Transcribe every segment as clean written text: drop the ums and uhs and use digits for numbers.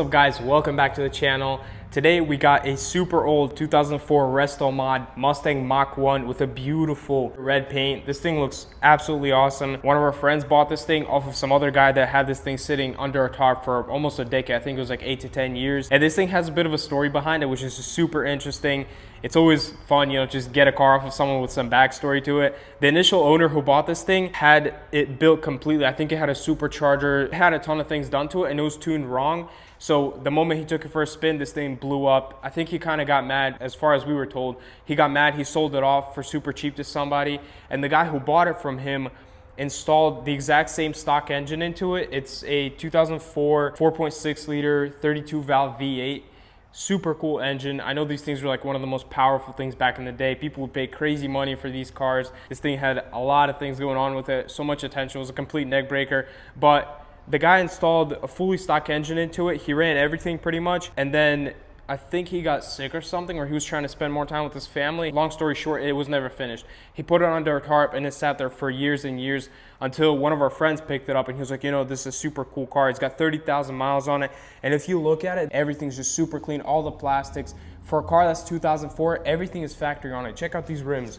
What's up guys, welcome back to the channel. Today we got a super old 2004 resto mod Mustang Mach1 with a beautiful red paint. This thing looks absolutely awesome. One of our friends bought this thing off of some other guy that had this thing sitting under a tarp for almost a decade. I think it was like 8 to 10 years. And this thing has a bit of a story behind it, which is super interesting. It's always fun, you know, just get a car off of someone with some backstory to it. The initial owner who bought this thing had it built completely. I think it had a supercharger, it had a ton of things done to it, and it was tuned wrong. So the moment he took it for a spin, this thing blew up. I think he kind of got mad, as far as we were told. He got mad, he sold it off for super cheap to somebody. And the guy who bought it from him installed the exact same stock engine into it. It's a 2004 4.6 liter 32 valve V8. Super cool engine. I know these things were like one of the most powerful things back in the day. People would pay crazy money for these cars. This thing had a lot of things going on with it. So much attention. It was a complete neck breaker. But the guy installed a fully stock engine into it. He ran everything pretty much. And then I think he got sick or something, or he was trying to spend more time with his family. Long story short, it was never finished. He put it under a tarp and it sat there for years and years until one of our friends picked it up and he was like, you know, this is a super cool car. It's got 30,000 miles on it. And if you look at it, everything's just super clean. All the plastics. For a car that's 2004, everything is factory on it. Check out these rims.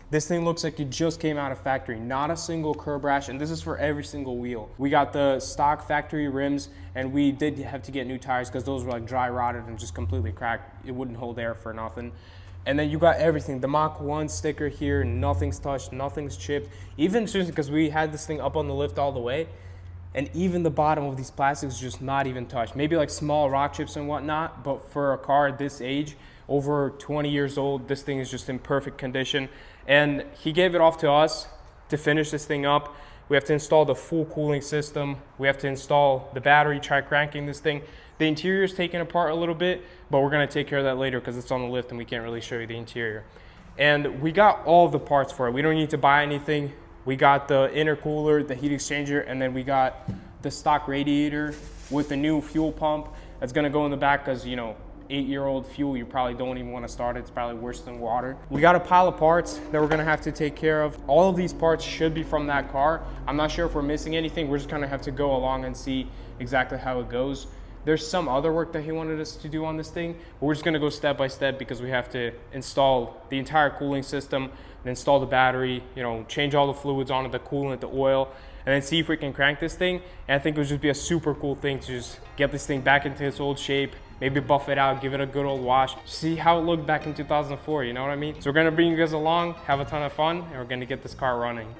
This thing looks like it just came out of factory. Not a single curb rash, and this is for every single wheel. We got the stock factory rims, and we did have to get new tires because those were like dry rotted and just completely cracked. It wouldn't hold air for nothing. And then you got everything. The Mach1 sticker here, nothing's touched, nothing's chipped. Even because we had this thing up on the lift all the way, and even the bottom of these plastics just not even touched. Maybe like small rock chips and whatnot, but for a car this age, over 20 years old, this thing is just in perfect condition. And he gave it off to us to finish this thing up. We have to install the full cooling system. We have to install the battery, try cranking this thing. The interior is taken apart a little bit, but we're gonna take care of that later because it's on the lift and we can't really show you the interior. And we got all the parts for it. We don't need to buy anything. We got the intercooler, the heat exchanger, and then we got the stock radiator with the new fuel pump that's gonna go in the back because, you know, 8-year-old fuel, you probably don't even want to start it. It's probably worse than water. We got a pile of parts that we're gonna have to take care of. All of these parts should be from that car. I'm not sure if we're missing anything. We're just gonna have to go along and see exactly how it goes. There's some other work that he wanted us to do on this thing, but we're just gonna go step by step because we have to install the entire cooling system and install the battery, you know, change all the fluids onto the coolant, the oil, and then see if we can crank this thing. And I think it would just be a super cool thing to just get this thing back into its old shape, maybe buff it out, give it a good old wash, see how it looked back in 2004, you know what I mean? So we're gonna bring you guys along, have a ton of fun, and we're gonna get this car running.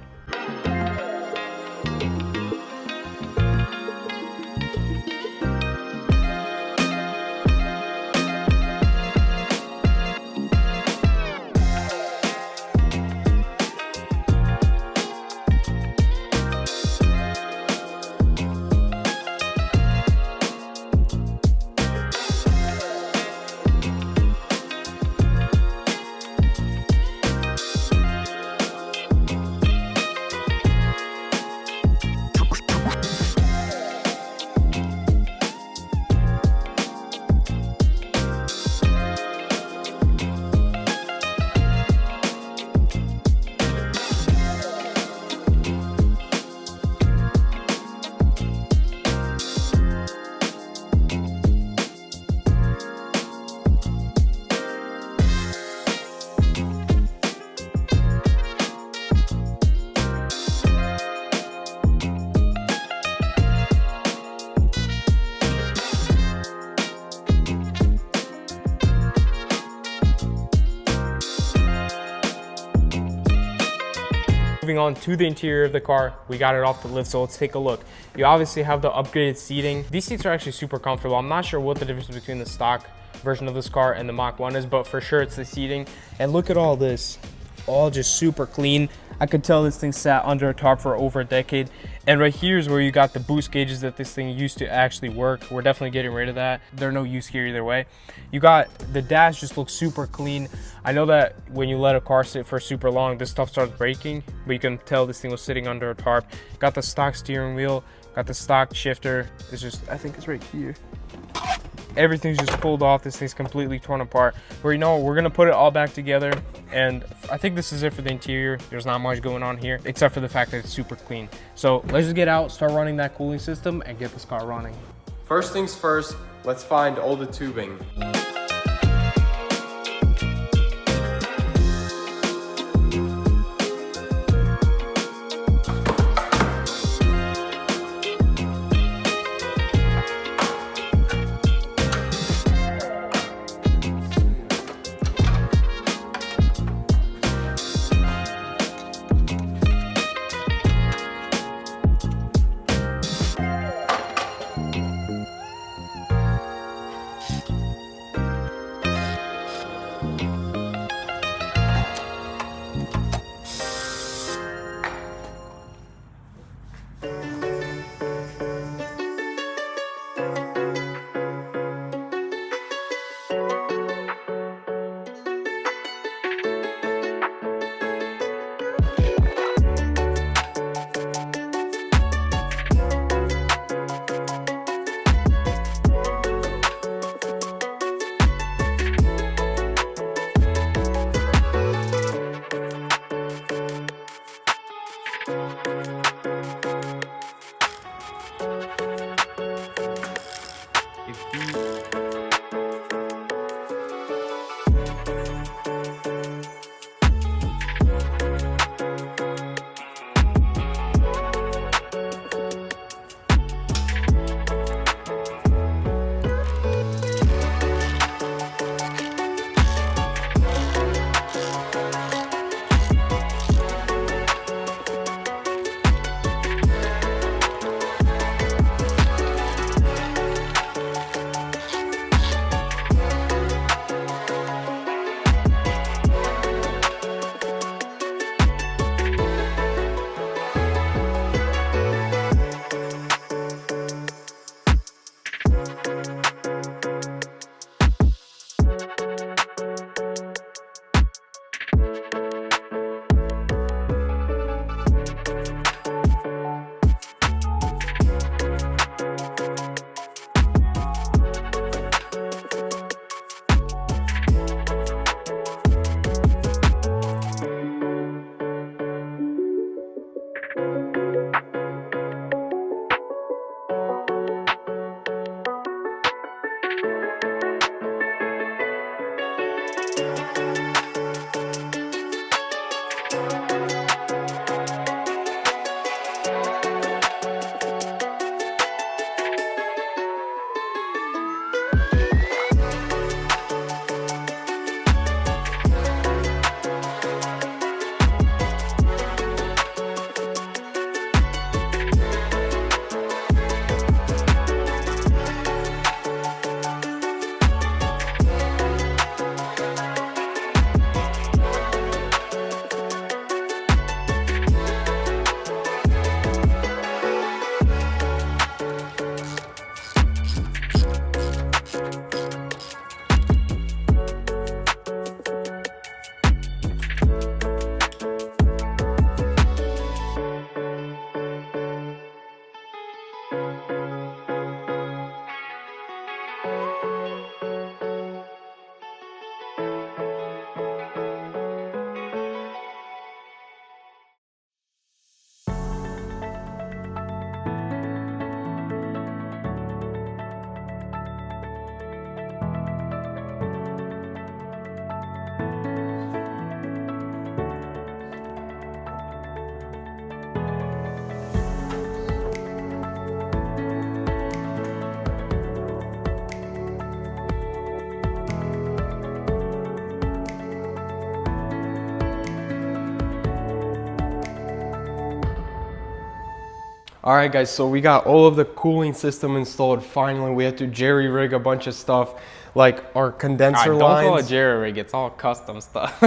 Moving on to the interior of the car, we got it off the lift, so let's take a look. You obviously have the upgraded seating. These seats are actually super comfortable. I'm not sure what the difference between the stock version of this car and the Mach1 is, but for sure it's the seating. And look at all this, all just super clean. I could tell this thing sat under a tarp for over a decade. And right here is where you got the boost gauges that this thing used to actually work. We're definitely getting rid of that. They're no use here either way. You got the dash, just looks super clean. I know that when you let a car sit for super long, this stuff starts breaking, but you can tell this thing was sitting under a tarp. Got the stock steering wheel, got the stock shifter. It's just, I think it's right here. Everything's just pulled off. This thing's completely torn apart. But you know, we're gonna put it all back together, and I think this is it for the interior. There's not much going on here except for the fact that it's super clean. So let's just get out, start running that cooling system, and get this car running. First things first, let's find all the tubing. All right, guys, so we got all of the cooling system installed. Finally, we had to jerry rig a bunch of stuff, like our condenser lines. Don't call it jerry rig, it's all custom stuff.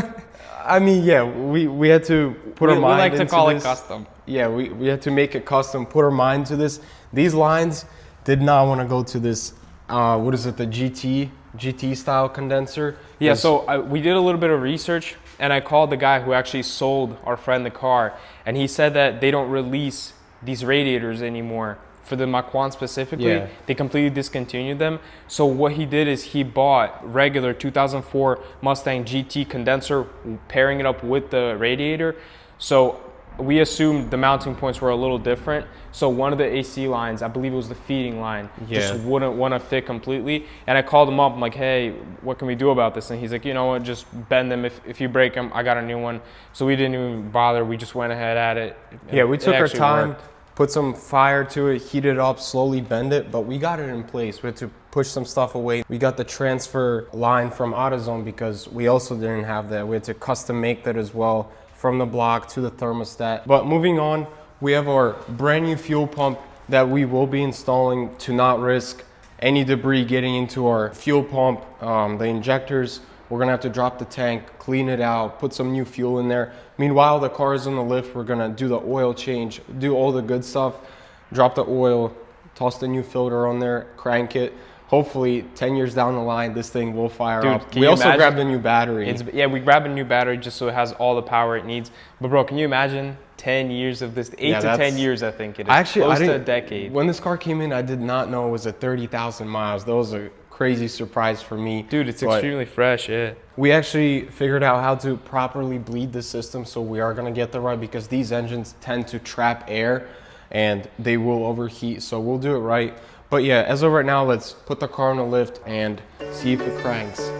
I mean, yeah, we had to put our mind into this. We like to call it custom. Yeah, we had to make it custom, put our mind to this. These lines did not want to go to this, what is it, the GT style condenser. Yeah, so we did a little bit of research, and I called the guy who actually sold our friend the car, and he said that they don't release these radiators anymore for the Mach1 specifically. Yeah. They completely discontinued them. So what he did is he bought regular 2004 Mustang GT condenser, pairing it up with the radiator. So we assumed the mounting points were a little different. So one of the AC lines, I believe it was the feeding line, just wouldn't want to fit completely. And I called him up. I'm like, hey, what can we do about this? And he's like, you know what, just bend them. If you break them, I got a new one. So we didn't even bother. We just went ahead at it. Yeah, we took our time, worked. put some fire to it, heat it up, slowly bend it, but we got it in place. We had to push some stuff away. We got the transfer line from AutoZone because we also didn't have that. We had to custom make that as well, from the block to the thermostat. But moving on, we have our brand new fuel pump that we will be installing to not risk any debris getting into our fuel pump, the injectors. We're gonna have to drop the tank, clean it out, put some new fuel in there. Meanwhile, the car is on the lift. We're gonna do the oil change, do all the good stuff, drop the oil, toss the new filter on there, crank it. Hopefully 10 years down the line, this thing will fire up. We also grabbed a new battery. Yeah, we grabbed a new battery just so it has all the power it needs. But bro, can you imagine 10 years of this? 8 to 10 years, I think it is. Actually, close to a decade. When this car came in, I did not know it was at 30,000 miles. That was a crazy surprise for me. Dude, it's extremely fresh, yeah. We actually figured out how to properly bleed the system, so we are gonna get the right, because these engines tend to trap air and they will overheat, so we'll do it right. But yeah, as of right now, let's put the car on the lift and see if it cranks.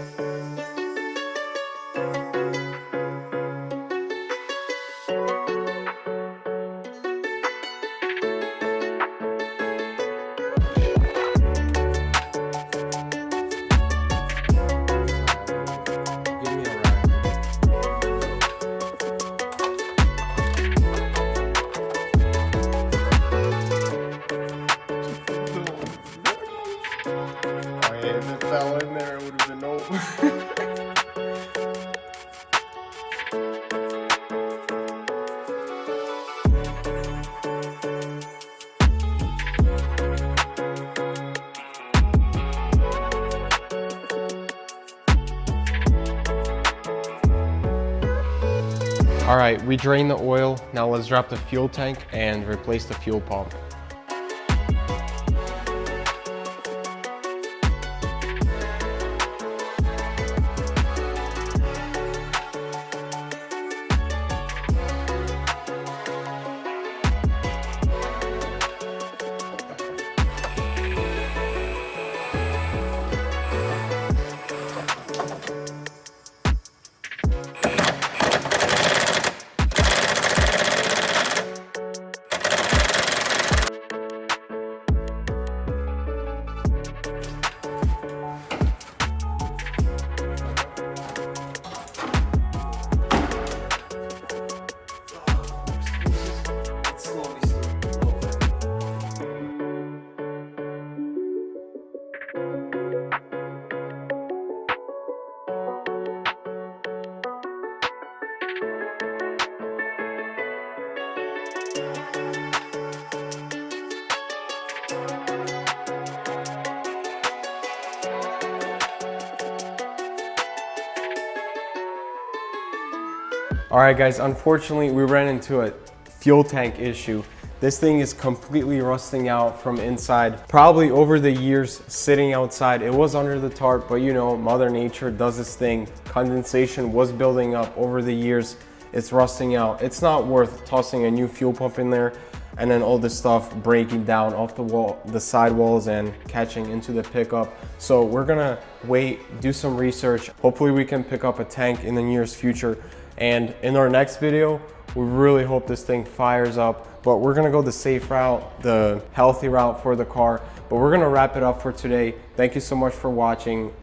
If it fell in there, it would have been over. All right, we drained the oil. Now let's drop the fuel tank and replace the fuel pump. All right guys, unfortunately we ran into a fuel tank issue. This thing is completely rusting out from inside. Probably over the years sitting outside. It was under the tarp, but you know, Mother Nature does its thing. Condensation was building up over the years. It's rusting out. It's not worth tossing a new fuel pump in there and then all this stuff breaking down off the wall, the sidewalls, and catching into the pickup. So we're gonna wait, do some research. Hopefully we can pick up a tank in the nearest future. And in our next video, we really hope this thing fires up, but we're gonna go the safe route, the healthy route for the car. But we're gonna wrap it up for today. Thank you so much for watching.